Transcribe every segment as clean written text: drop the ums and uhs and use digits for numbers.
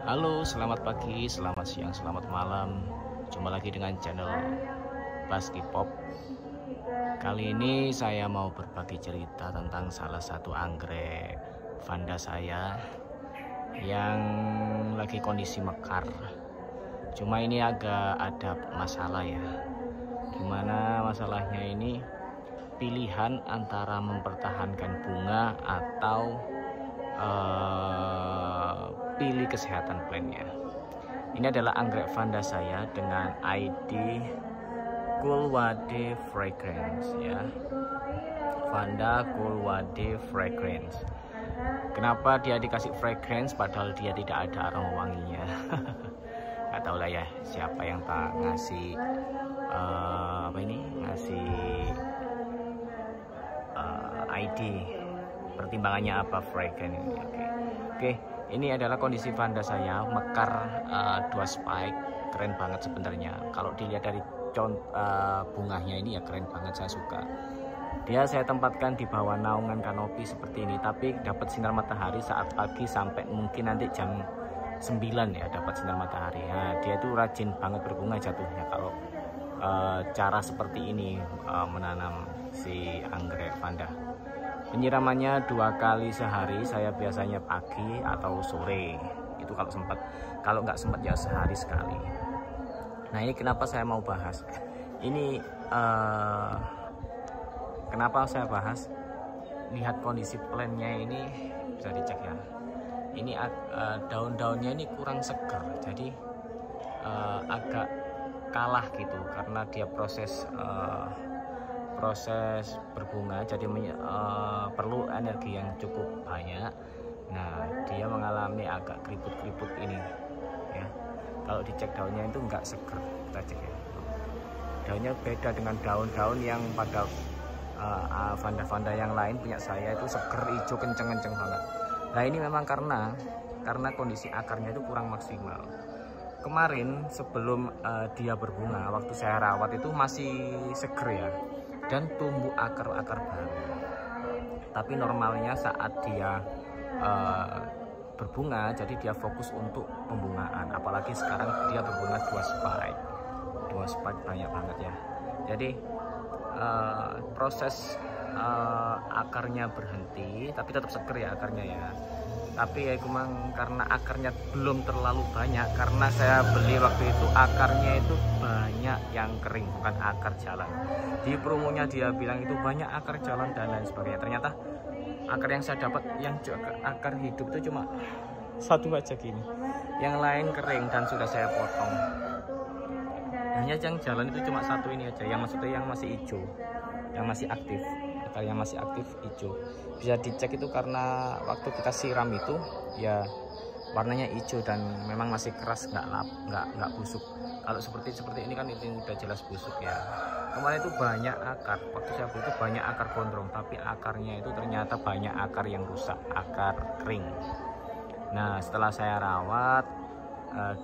Halo, selamat pagi, selamat siang, selamat malam. Jumpa lagi dengan channel Baski Pop. Kali ini saya mau berbagi cerita tentang salah satu anggrek vanda saya yang lagi kondisi mekar. Cuma ini agak ada masalah ya. Gimana masalahnya ini? Pilihan antara mempertahankan bunga atau pilih kesehatan plannya. Ini adalah anggrek vanda saya dengan ID Coolwade Fragrance ya. Vanda Coolwade Fragrance. Kenapa dia dikasih fragrance padahal dia tidak ada aroma wanginya? Gak tahu lah ya siapa yang tak ngasih ngasih ID, pertimbangannya apa fragrance ini. Oke. Ini adalah kondisi vanda saya mekar, 2 spike, keren banget sebenarnya. Kalau dilihat dari bunganya ini ya keren banget, saya suka. Dia saya tempatkan di bawah naungan kanopi seperti ini, tapi dapat sinar matahari saat pagi sampai mungkin nanti jam 9 ya dapat sinar matahari. Nah, dia itu rajin banget berbunga jatuhnya kalau cara seperti ini menanam si anggrek vanda. Penyiramannya 2 kali sehari, saya biasanya pagi atau sore itu kalau sempat. Kalau nggak sempat ya sehari sekali. Nah, ini kenapa saya mau bahas ini, kenapa saya bahas, lihat kondisi plannya ini bisa dicek ya. Ini daun-daunnya ini kurang segar, jadi agak kalah gitu karena dia proses berbunga, jadi perlu energi yang cukup banyak. Nah, dia mengalami agak keriput-keriput ini ya. Kalau dicek daunnya itu enggak seger, kita cek ya. Daunnya beda dengan daun-daun yang pada vanda-vanda yang lain punya saya itu seger, hijau, kenceng-kenceng banget. Nah, ini memang karena kondisi akarnya itu kurang maksimal. Kemarin sebelum dia berbunga, waktu saya rawat itu masih seger ya, dan tumbuh akar-akar baru. Tapi normalnya saat dia berbunga, jadi dia fokus untuk pembungaan. Apalagi sekarang dia berbunga 2 spike banyak banget ya. Jadi proses akarnya berhenti, tapi tetap seger ya akarnya ya. Tapi ya memang karena akarnya belum terlalu banyak, karena saya beli waktu itu akarnya itu banyak yang kering, bukan akar jalan. Di promonya dia bilang itu banyak akar jalan dan lain sebagainya. Ternyata akar yang saya dapat yang akar hidup itu cuma 1 aja gini, yang lain kering dan sudah saya potong. Hanya yang jalan itu cuma 1 ini aja, yang maksudnya yang masih hijau, yang masih aktif. Akar yang masih aktif hijau bisa dicek itu karena waktu kita siram itu ya warnanya hijau dan memang masih keras, nggak busuk. Kalau seperti ini kan itu udah jelas busuk ya. Kemarin itu banyak akar, waktu saya beli itu banyak akar gondrong, tapi akarnya itu ternyata banyak akar yang rusak, akar kering. Nah, setelah saya rawat,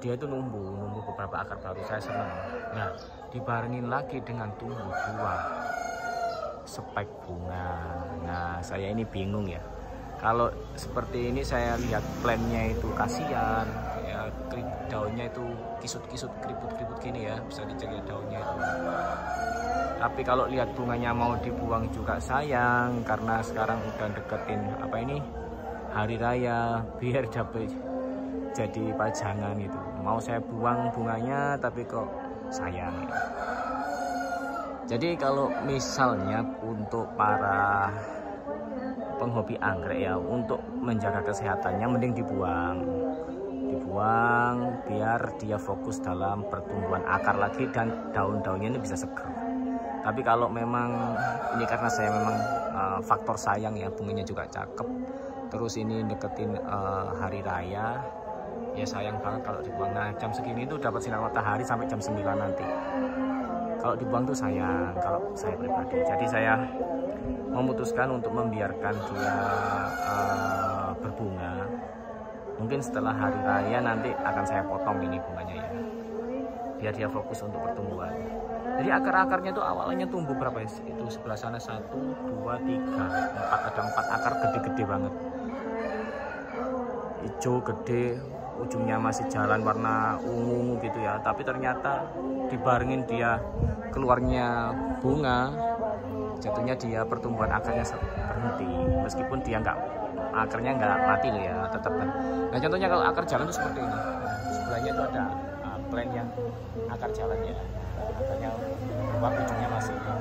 dia itu numbuh beberapa akar baru, saya senang. Nah, dibarengin lagi dengan tumbuh 2 spike bunga. Nah, saya ini bingung ya. Kalau seperti ini saya lihat plannya itu kasihan ya, daunnya itu kisut-kisut, keriput-keriput gini ya, bisa dicek ya daunnya itu. Tapi kalau lihat bunganya mau dibuang juga sayang, karena sekarang udah deketin hari raya, biar dapat jadi pajangan itu. Mau saya buang bunganya tapi kok sayang. Jadi kalau misalnya untuk para penghobi anggrek ya, untuk menjaga kesehatannya mending dibuang biar dia fokus dalam pertumbuhan akar lagi dan daun-daunnya ini bisa seger. Tapi kalau memang ini karena saya memang faktor sayang ya, bunganya juga cakep, terus ini deketin hari raya ya, sayang banget kalau dibuang. Nah, jam segini itu dapat sinar matahari sampai jam 9 nanti. Kalau dibuang tuh sayang kalau saya pribadi. Jadi saya memutuskan untuk membiarkan dia berbunga. Mungkin setelah hari raya nanti akan saya potong ini bunganya ya, biar dia fokus untuk pertumbuhan. Jadi akar-akarnya tuh awalnya tumbuh berapa ya? Itu sebelah sana 1, 2, 3, 4, ada 4 akar gede-gede banget. Hijau gede, ujungnya masih jalan warna ungu gitu ya, tapi ternyata dibarengin dia keluarnya bunga, jatuhnya dia pertumbuhan akarnya berhenti, meskipun dia akarnya nggak mati loh ya, tetap kan. Nah contohnya kalau akar jalan itu seperti ini, sebelahnya itu ada plant yang akar jalan ya, akarnya keluar, ujungnya masih ada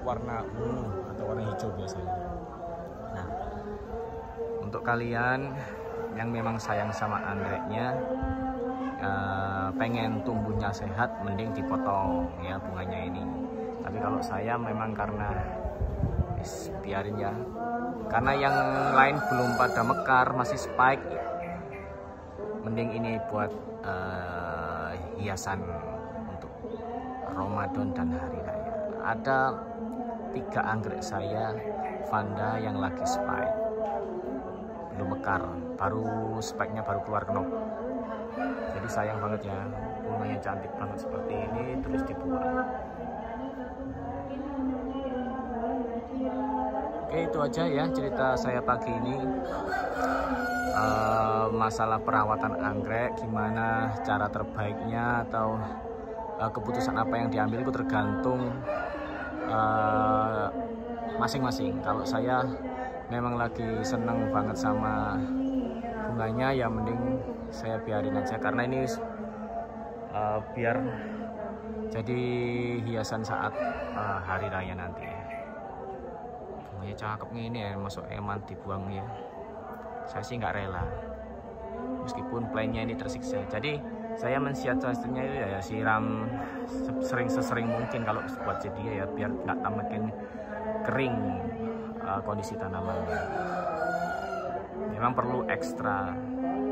warna ungu atau warna hijau biasanya. Nah, untuk kalian yang memang sayang sama anggreknya, pengen tumbuhnya sehat, mending dipotong ya bunganya ini. Tapi kalau saya memang karena biarin ya, karena yang lain belum pada mekar, masih spike, mending ini buat hiasan untuk Ramadan dan hari raya. Ada 3 anggrek saya Vanda yang lagi spike, belum mekar, baru spike-nya baru keluar knop. Jadi sayang banget ya, bunganya cantik banget seperti ini terus dibuang. Oke, itu aja ya cerita saya pagi ini. Masalah perawatan anggrek, gimana cara terbaiknya atau keputusan apa yang diambil itu tergantung masing-masing. Kalau saya memang lagi seneng banget sama bunganya, ya mending saya biarin aja, karena ini biar jadi hiasan saat hari raya nanti. Bunganya cakep ini ya, masuk eman dibuang ya. Saya sih nggak rela, meskipun plantnya ini tersiksa. Jadi saya mensiasatinya itu ya siram sesering mungkin kalau buat jadi ya, biar nggak makin kering kondisi tanamannya. Memang perlu ekstra,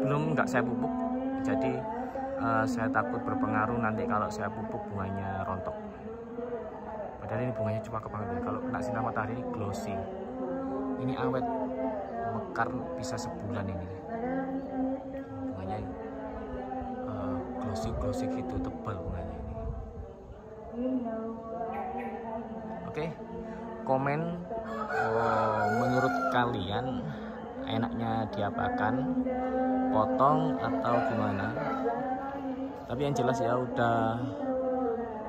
belum nggak saya pupuk, jadi saya takut berpengaruh nanti kalau saya pupuk bunganya rontok. Padahal ini bunganya cuma banget ya, kalau kena sinar matahari ini glossy, ini awet, mekar bisa sebulan ini. Bunganya glossy gitu, tebal bunganya ini. Oke, komen menurut kalian enaknya diapakan, potong atau gimana? Tapi yang jelas ya udah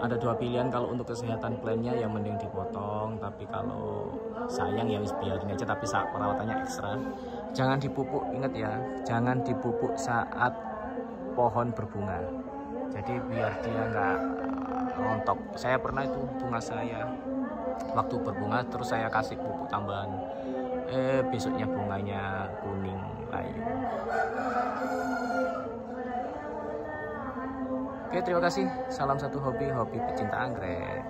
ada 2 pilihan. Kalau untuk kesehatan plantnya ya mending dipotong, tapi kalau sayang ya wis biarin aja, tapi saat perawatannya ekstra. Jangan dipupuk, ingat ya, jangan dipupuk saat pohon berbunga, jadi biar dia nggak rontok. Saya pernah itu bunga saya waktu berbunga terus saya kasih pupuk tambahan, besoknya bunganya kuning layu. Oke, terima kasih. Salam satu hobi pecinta anggrek.